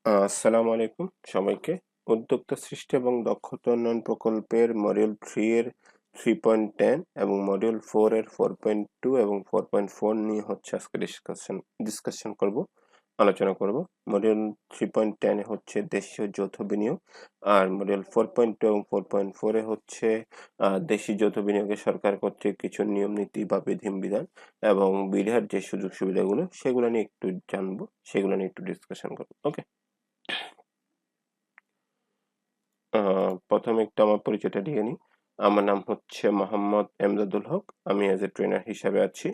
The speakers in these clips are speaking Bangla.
আসসালামু আলাইকুম সবাইকে। উদ্যোক্তা সৃষ্টি এবং দক্ষতা উন্নয়ন প্রকল্পের মডিউল 3 এর 3.10 এবং মডিউল 4 এর 4.2 এবং 4.4 নিয়ে হচ্ছে আজকে ডিসকাশন করব, আলোচনা করব। মডিউল 3.10 এ হচ্ছে দেশীয় যৌথ বিনিয়োগ, আর মডিউল 4.2 এবং 4.4 এ হচ্ছে দেশীয় যৌথ বিনিয়োগে সরকার কর্তৃক কিছু নিয়ম নীতি বা বিধিবিধান এবং বিধার যে সুযোগ সুবিধাগুলো সেগুলো নিয়ে একটু জানবো, সেগুলো নিয়ে একটু ডিসকাশন করবো। ওকে, প্রথমে একটু আমার পরিচয়টা দিয়ে নিই। আমার নাম হচ্ছে মোহাম্মদ এমদাদুল হক। আমি অ্যাজ এ ট্রেনার হিসাবে আছি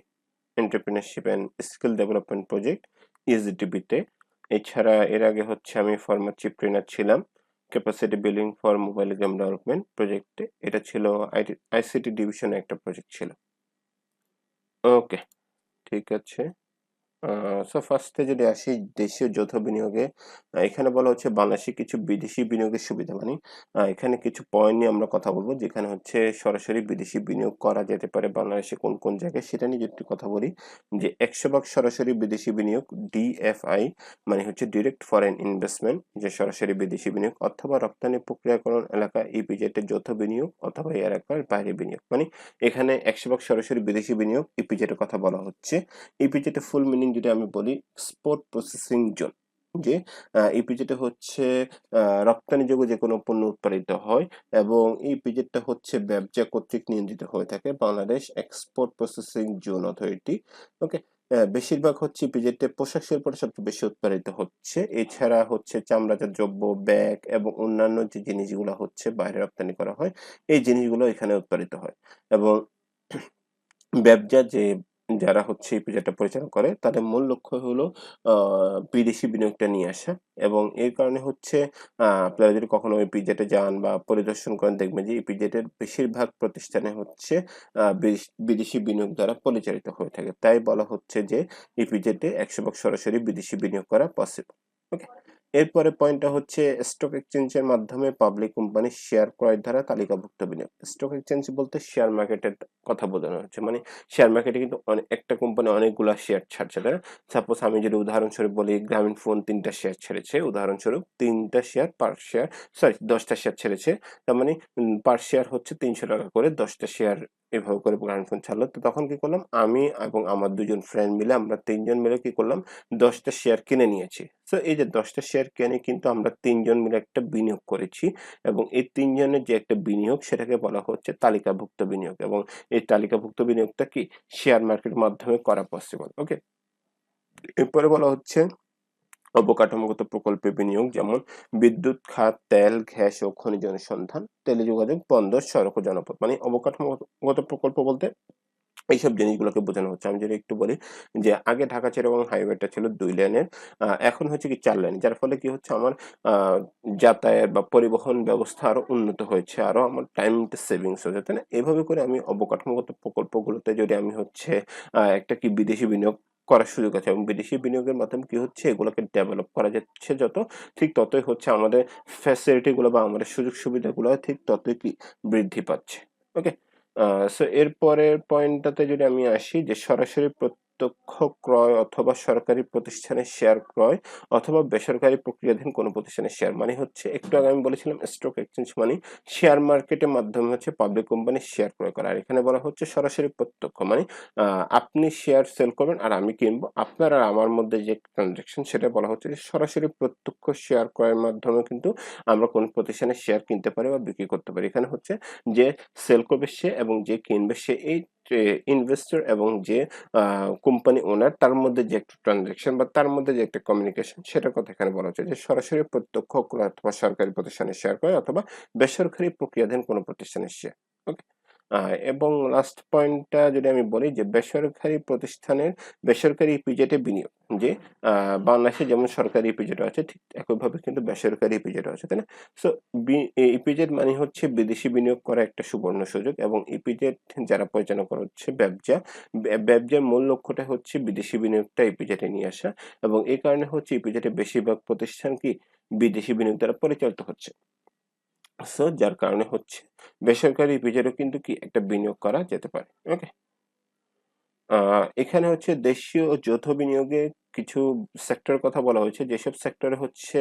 entrepreneurship and skill development project ইএসডিবিতে। এছাড়া এর আগে হচ্ছে আমি ফর্মার চিফ ট্রেনার ছিলাম capacity building for mobile game development প্রজেক্টে। এটা ছিল আইসিটি ডিভিশনে একটা প্রজেক্ট ছিল। ওকে, ঠিক আছে। সো ফার্স্টে যদি আসি দেশীয় যৌথ বিনিয়োগে, এখানে বলা হচ্ছে বাংলাদেশে কিছু বিদেশি বিনিয়োগের সুবিধা, মানে এখানে কিছু পয়েন্ট নিয়ে আমরা কথা বলবো, যেখানে হচ্ছে সরাসরি বিদেশি বিনিয়োগ করা যেতে পারে বাংলাদেশে কোন কোন জায়গায়, সেটা নিয়ে যদি একটু কথা বলি। যে 100% সরাসরি বিদেশি বিনিয়োগ ডিএফআই, মানে হচ্ছে ডিরেক্ট ফরেন ইনভেস্টমেন্ট, যে সরাসরি বিদেশি বিনিয়োগ, অথবা রপ্তানি প্রক্রিয়াকরণ এলাকা ইপিজেটের যৌথ বিনিয়োগ অথবা এই এলাকার বাইরে বিনিয়োগ। মানে এখানে 100% সরাসরি বিদেশি বিনিয়োগ ইপিজেটের কথা বলা হচ্ছে। ইপিজেটের ফুল মিনিং যদি আমি বলি, এক্সপোর্ট প্রসেসিং জোন। যে ইপিজেটে হচ্ছে রপ্তানিযোগ্য যে কোনো পণ্য উৎপাদিত হয়, এবং এই ইপিজেটটা হচ্ছে ব্যবসা কর্তৃক নিয়ন্ত্রিত হয়ে থাকে Bangladesh export processing zone authority. Okay, বেশিরভাগ হচ্ছে ইপিজেটে পোশাক শিল্পটা সবচেয়ে বেশি উৎপাদিত হচ্ছে। এছাড়া হচ্ছে চামড়াজাত দ্রব্য, ব্যাগ এবং অন্যান্য যে জিনিসগুলো হচ্ছে বাইরে রপ্তানি করা হয়, এই জিনিসগুলো এখানে উৎপাদিত হয়। এবং ব্যবসা যারা হচ্ছে এই পূজাটা পরিচালনা করে, তাদের মূল লক্ষ্য হলো বিদেশি বিনিয়োগটা নিয়ে আসা। এবং এর কারণে হচ্ছে আপনারা যদি কখনো ওই পিজেটে যান বা পরিদর্শন করেন, দেখবেন যে এই পিজেটের বেশিরভাগ প্রতিষ্ঠানে হচ্ছে বিদেশি বিনিয়োগ দ্বারা পরিচালিত হয়ে থাকে। তাই বলা হচ্ছে যে এই পিজেটে 100% সরাসরি বিদেশি বিনিয়োগ করা পসিবল। ওকে, এরপরে পয়েন্টটা হচ্ছে স্টক এক্সচেঞ্জের মাধ্যমে পাবলিক কোম্পানির শেয়ার ক্রয় দ্বারা তালিকাভুক্ত বিনিয়োগ। স্টক এক্সচেঞ্জ বলতে শেয়ার মার্কেটের কথা বোঝানো হচ্ছে। মানে শেয়ার মার্কেটে কিন্তু একটা কোম্পানি অনেকগুলা শেয়ার ছাড়ছে, তাই না? সাপোজ আমি যদি উদাহরণস্বরূপ বলি, গ্রামীণ ফোন 3টা শেয়ার ছেড়েছে, উদাহরণস্বরূপ 3টা শেয়ার পার শেয়ার, সরি 10টা শেয়ার ছেড়েছে। তার মানে পার শেয়ার হচ্ছে 300 টাকা করে, 10টা শেয়ার এভাবে করে গ্রামীণ ফোন ছাড়লো। তো তখন কি করলাম, আমি এবং আমার দুজন ফ্রেন্ড মিলে, আমরা 3জন মিলে কি করলাম, 10টা শেয়ার কিনে নিয়েছি। তো এই যে 10টা শেয়ার কিনে কিন্তু আমরা 3জন মিলে একটা বিনিয়োগ করেছি, এবং এই 3জনের যে একটা বিনিয়োগ, সেটাকে বলা হচ্ছে তালিকাভুক্ত বিনিয়োগ। এবং এই তালিকাভুক্ত বিনিয়োগটা কি শেয়ার মার্কেটের মাধ্যমে করা পসিবল। ওকে, এরপরে বলা হচ্ছে অবকাঠামোগত প্রকল্পে বিনিয়োগ, যেমন বিদ্যুৎ খাত, তেল, গ্যাস ও খনিজ অনুসন্ধান, টেলিযোগাযোগ, বন্দর, সড়ক ও জনপথ। মানে অবকাঠামোগত প্রকল্প বলতে এইসব জিনিসগুলোকে বোঝানো হচ্ছে। আমি যদি একটু বলি, যে আগে ঢাকা চিটাগং হাইওয়েটা ছিল 2 লেনের, এখন হচ্ছে কি 4 লেন, যার ফলে কি হচ্ছে, আমার যাতায়াত বা পরিবহন ব্যবস্থা আরো উন্নত হয়েছে, আরো আমার টাইমটা সেভিংস হয়েছে, তাই না? এভাবে করে আমি অবকাঠামোগত প্রকল্পগুলোতে যদি আমি হচ্ছে একটা কি বিদেশি বিনিয়োগ করার সুযোগ আছে, এবং বিদেশি বিনিয়োগের মাধ্যমে কি হচ্ছে, এগুলোকে ডেভেলপ করা যাচ্ছে যত, ঠিক ততই হচ্ছে আমাদের ফ্যাসিলিটি গুলো বা আমাদের সুযোগ সুবিধাগুলো ঠিক ততই কি বৃদ্ধি পাচ্ছে। ওকে, সো এরপরের পয়েন্টটাতে যদি আমি আসি, যে সরাসরি প্রত্যক্ষ ক্রয় অথবা সরকারি প্রতিষ্ঠানের শেয়ার ক্রয় অথবা বেসরকারি প্রক্রিয়াধীন কোনো প্রতিষ্ঠানের শেয়ার, মানে হচ্ছে একটু আগে আমি বলেছিলাম স্টক এক্সচেঞ্জ মানে শেয়ার মার্কেটের মাধ্যমে হচ্ছে পাবলিক কোম্পানির শেয়ার ক্রয় করা। আর এখানে বলা হচ্ছে সরাসরি প্রত্যক্ষ, মানে আপনি শেয়ার সেল করবেন আর আমি কিনবো, আপনার আর আমার মধ্যে যে ট্রানজাকশন, সেটা বলা হচ্ছে যে সরাসরি প্রত্যক্ষ শেয়ার ক্রয়ের মাধ্যমে কিন্তু আমরা কোন প্রতিষ্ঠানের শেয়ার কিনতে পারি বা বিক্রি করতে পারি। এখানে হচ্ছে যে সেল করবে সে এবং যে কিনবে সে, এই ইনভেস্টর এবং যে কোম্পানি ওনার, তার মধ্যে যে একটা ট্রানজাকশন বা তার মধ্যে যে একটা কমিউনিকেশন, সেটার কথা এখানে বলা হচ্ছে, যে সরাসরি প্রত্যক্ষ ক্রয় অথবা সরকারি প্রতিষ্ঠানের শেয়ার ক্রয় অথবা বেসরকারি প্রক্রিয়াধীন কোনো প্রতিষ্ঠানের শেয়ার। ওকে, এবং লাস্ট পয়েন্টটা যদি আমি বলি, যে বেসরকারি প্রতিষ্ঠানের বেসরকারি ইপিজেটে বিনিয়োগ, যে বাংলাদেশে যেমন সরকারি ইপিজেট আছে, ঠিক একইভাবে কিন্তু বেসরকারি ইপিজেট আছে, তাই না? সো ইপিজেড মানে হচ্ছে বিদেশি বিনিয়োগ করা একটা সুবর্ণ সুযোগ, এবং ইপিজেড যারা পরিচালনা করা হচ্ছে ব্যবসার মূল লক্ষ্যটা হচ্ছে বিদেশি বিনিয়োগটা ইপিজেডে নিয়ে আসা, এবং এই কারণে হচ্ছে ইপিজেডে বেশিরভাগ প্রতিষ্ঠান কি বিদেশি বিনিয়োগ দ্বারা পরিচালিত হচ্ছে। সো যার কারণে হচ্ছে বেসরকারি ইপিজেডও কিন্তু কি একটা বিনিয়োগ করা যেতে পারে। ওকে, এখানে হচ্ছে দেশীয় ও যৌথ বিনিয়োগে কিছু সেক্টরের কথা বলা হয়েছে, যেসব সেক্টরে হচ্ছে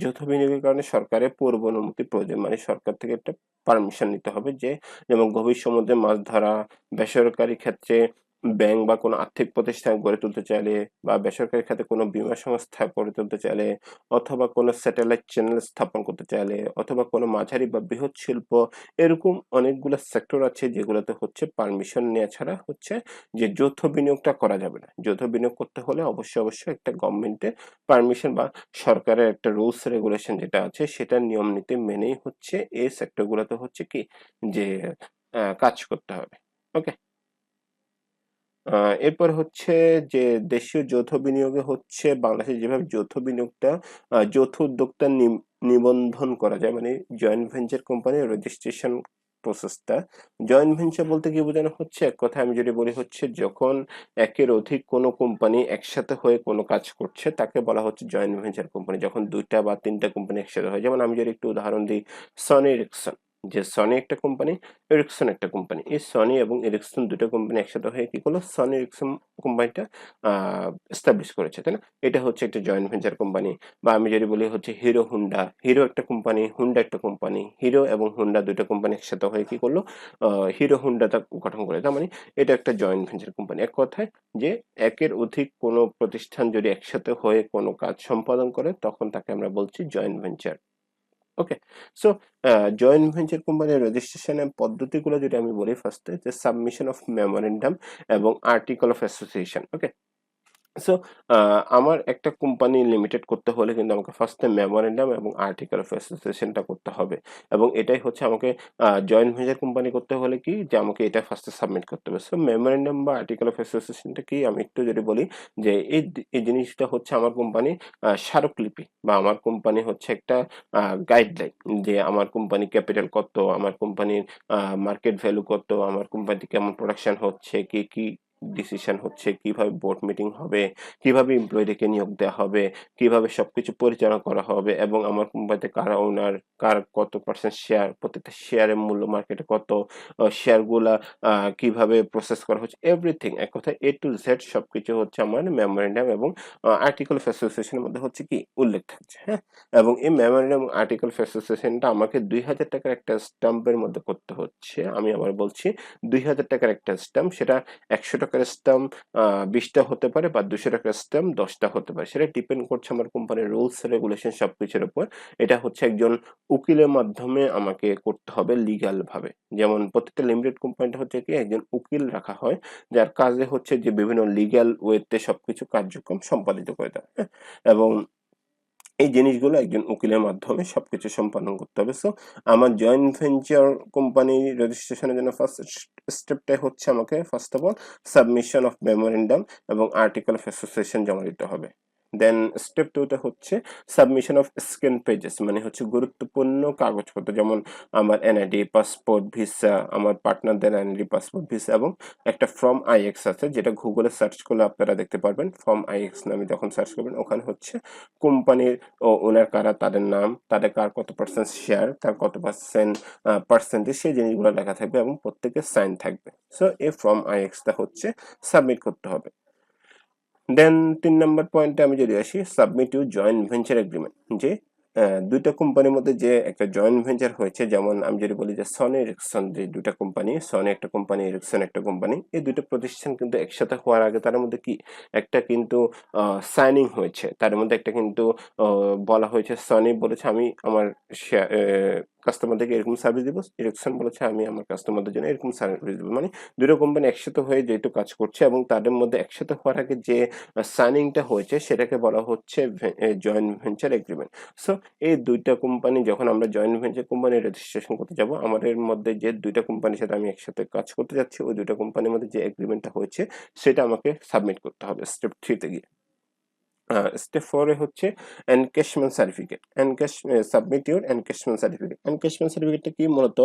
যৌথ বিনিয়োগের কারণে সরকারের পূর্ব অনুমতি প্রয়োজন, মানে সরকার থেকে একটা পারমিশন নিতে হবে, যে যেমন গভীর সমুদ্রে মাছ ধরা, বেসরকারি ক্ষেত্রে ব্যাংক বা কোনো আর্থিক প্রতিষ্ঠান গড়ে তুলতে চাইলে, বা বেসরকারি খাতে কোনো বীমা সংস্থা গড়ে তুলতে চাইলে, অথবা কোনো স্যাটেলাইট চ্যানেল স্থাপন করতে চাইলে, অথবা কোনো মাঝারি বা বৃহৎ শিল্প, এরকম অনেকগুলো সেক্টর আছে যেগুলোতে হচ্ছে পারমিশন নেওয়া ছাড়া হচ্ছে যে যৌথ বিনিয়োগটা করা যাবে না। যৌথ বিনিয়োগ করতে হলে অবশ্যই একটা গভর্নমেন্টের পারমিশন বা সরকারের একটা রুলস রেগুলেশন যেটা আছে সেটার নিয়ম নীতি মেনেই হচ্ছে এই সেক্টরগুলোতে হচ্ছে কি যে কাজ করতে হবে। ওকে। এরপর হচ্ছে যে দেশীয় যৌথ বিনিয়োগে হচ্ছে বাংলাদেশে যেভাবে যৌথ বিনিয়োগটা যৌথ উদ্যোক্তা নিবন্ধন করা যায়, মানে জয়েন্ট ভেঞ্চার কোম্পানি রেজিস্ট্রেশন প্রসেসটা। জয়েন্ট ভেঞ্চার বলতে কি বোঝানো হচ্ছে, এক কথায় আমি যদি বলি হচ্ছে যখন একের অধিক কোনো কোম্পানি একসাথে হয়ে কোনো কাজ করছে তাকে বলা হচ্ছে জয়েন্ট ভেঞ্চার কোম্পানি। যখন ২টা বা ৩টা কোম্পানি একসাথে হয়, যেমন আমি যদি একটু উদাহরণ দিই, সনি এরিকসন, যে সনি একটা কোম্পানি, এরিকসন একটা কোম্পানি। এই সনি এবং এরিকসন ২ টা কোম্পানি একসাথে হয়ে কি করলো, সনি এরিকসন কোম্পানিটা এস্টাবলিশ করেছে, তাই না? এটা হচ্ছে একটা জয়েন্ট ভেঞ্চার কোম্পানি। বা আমি যদি বলি হচ্ছে হিরো হুন্ডা, হিরো একটা কোম্পানি, হুন্ডা একটা কোম্পানি, হিরো এবং হুন্ডা ২ টা কোম্পানি একসাথে হয়ে কি করলো, হিরো হুন্ডাটা গঠন করে। তার মানে এটা একটা জয়েন্ট ভেঞ্চার কোম্পানি। এক কথায় যে একের অধিক কোনো প্রতিষ্ঠান যদি একসাথে হয়ে কোনো কাজ সম্পাদন করে তখন তাকে আমরা বলছি জয়েন্ট ভেঞ্চার। ওকে। সো জয়েন্ট ভেঞ্চার কোম্পানির রেজিস্ট্রেশনের পদ্ধতিগুলো যদি আমি বলি, ফার্স্টে যে সাবমিশন অফ মেমোরেন্ডাম এবং article of association. Okay. So আমার একটা কোম্পানি লিমিটেড করতে হলে কিন্তু আমাকে ফার্স্টে মেমোরেন্ডাম এবং আর্টিকেল অফ অ্যাসোসিয়েশনটা করতে হবে, এবং এটাই হচ্ছে আমাকে জয়েন্ট ভেঞ্চার কোম্পানি করতে হলে কি যে আমাকে এটা ফার্স্টে সাবমিট করতে হবে। সো মেমোরেন্ডাম বা আর্টিকেল অফ অ্যাসোসিয়েশনটা কি আমি একটু যদি বলি, যে এই জিনিসটা হচ্ছে আমার কোম্পানি স্মারকলিপি, বা আমার কোম্পানি হচ্ছে একটা গাইডলাইন, যে আমার কোম্পানি ক্যাপিটাল কত, আমার কোম্পানির মার্কেট ভ্যালু কত, আমার কোম্পানি কেমন প্রোডাকশন হচ্ছে, কি কি ডিসিশন হচ্ছে, কিভাবে বোর্ড মিটিং হবে, কিভাবে এমপ্লয়ীদেরকে নিয়োগ দেওয়া হবে, কিভাবে সবকিছু পরিচালনা করা হবে, এবং আমার কোম্পানিতে কারা ওনার, কার কত পার্সেন্ট শেয়ার, প্রত্যেকটা শেয়ারের মূল্য মার্কেটে কত, শেয়ারগুলা কিভাবে প্রসেস করা হচ্ছে, এভরিথিং, এক কথায় এ টু জেড সবকিছু হচ্ছে আমার মেমোরেন্ডাম এবং আর্টিকেল অফ অ্যাসোসিয়েশনের মধ্যে হচ্ছে কি উল্লেখ থাকছে, হ্যাঁ। এবং এই মেমোরেন্ডাম আর্টিকেল অফ অ্যাসোসিয়েশনটা আমাকে ২,০০০ টাকার একটা স্টাম্পের মধ্যে করতে হচ্ছে। আমি আবার বলছি ২,০০০ টাকার একটা স্টাম্প, সেটা ১০০ টাকার স্টাম্প ২০টা হতে পারে, বা ২০০ টাকার স্টাম্প ১০টা হতে পারে, সেটা ডিপেন্ড করছে আমার কোম্পানির রুলস রেগুলেশন সবকিছুর উপর। এটা হচ্ছে একজন উকিলের মাধ্যমে আমাকে করতে হবে লিগ্যাল ভাবে। যেমন প্রত্যেকটা লিমিটেড কোম্পানিটা হচ্ছে কি একজন উকিল রাখা হয়, যার কাজে হচ্ছে যে বিভিন্ন লিগ্যাল ওয়েতে সবকিছু কার্যক্রম সম্পাদিত করে দেয়, হ্যাঁ? এবং এই জিনিসগুলো একজন উকিলের মাধ্যমে সবকিছু সম্পাদন করতে হবে। সো আমার জয়েন্ট ভেঞ্চার কোম্পানি রেজিস্ট্রেশনের জন্য ফার্স্ট স্টেপটাই হচ্ছে আমাকে first of all submission of memorandum এবং আর্টিকেল অফ অ্যাসোসিয়েশন জমা দিতে হবে। দেন স্টেপ 2 টা হচ্ছে সাবমিশন অফ স্ক্যান পেজেস, মানে হচ্ছে গুরুত্বপূর্ণ কাগজপত্র, যেমন আমার এনআইডি, পাসপোর্ট, ভিসা, আমার পার্টনারদের এনআইডি, পাসপোর্ট, ভিসা, এবং একটা ফর্ম আইএক্স আছে যেটা গুগলে সার্চ করলে আপনারা দেখতে পারবেন। ফর্ম আইএক্স নামে যখন সার্চ করবেন ওখানে হচ্ছে কোম্পানির ওনার কারা, তাদের নাম, তাদের কার কত পার্সেন্ট শেয়ার, তার কত পার্সেন্ট পার্সেন্টেজ, সেই জিনিসগুলো লেখা থাকবে এবং প্রত্যেকের সাইন থাকবে। সো এই ফর্ম আইএক্সটা হচ্ছে সাবমিট করতে হবে। দেন ৩ নাম্বার পয়েন্টে আমি যদি আসি, submit you joint venture agreement, যে ২ টা কোম্পানির মধ্যে যে একটা জয়েন্ট ভেঞ্চার হয়েছে, যেমন আমি যদি বলি যে সনি এরিকসন, যে ২ টা কোম্পানি, সনি একটা কোম্পানি, এরিকসন একটা কোম্পানি, এই ২ টা প্রতিষ্ঠান কিন্তু একসাথে হওয়ার আগে তার মধ্যে কি একটা কিন্তু সাইনিং হয়েছে। তার মধ্যে একটা কিন্তু বলা হয়েছে, সনি বলেছে আমি আমার কাস্টমারদেরকে এরকম সার্ভিস দিব, এরিকসন বলেছে আমি আমার কাস্টমারদের জন্য এরকম সার্ভিস দিব। মানে ২ টা কোম্পানি একসাথে হয়ে যেহেতু কাজ করছে এবং তাদের মধ্যে একসাথে হওয়ার আগে যে সাইনিংটা হয়েছে সেটাকে বলা হচ্ছে জয়েন্ট ভেঞ্চার এগ্রিমেন্ট। সো এই ২ টা কোম্পানি যখন আমরা জয়েন্ট ভেঞ্চার কোম্পানি রেজিস্ট্রেশন করতে যাব, আমাদের মধ্যে যে ২ টা কোম্পানির সাথে আমি একসাথে কাজ করতে যাচ্ছি, ওই ২ টা কোম্পানির মধ্যে যে এগ্রিমেন্টটা হয়েছে সেটা আমাকে সাবমিট করতে হবে স্টেপ 3 তে গিয়ে। স্টেপ 4 এ হচ্ছে encashment certificate. Submit your encashment certificate. Encashment সার্টিফিকেটটা কি, মূলত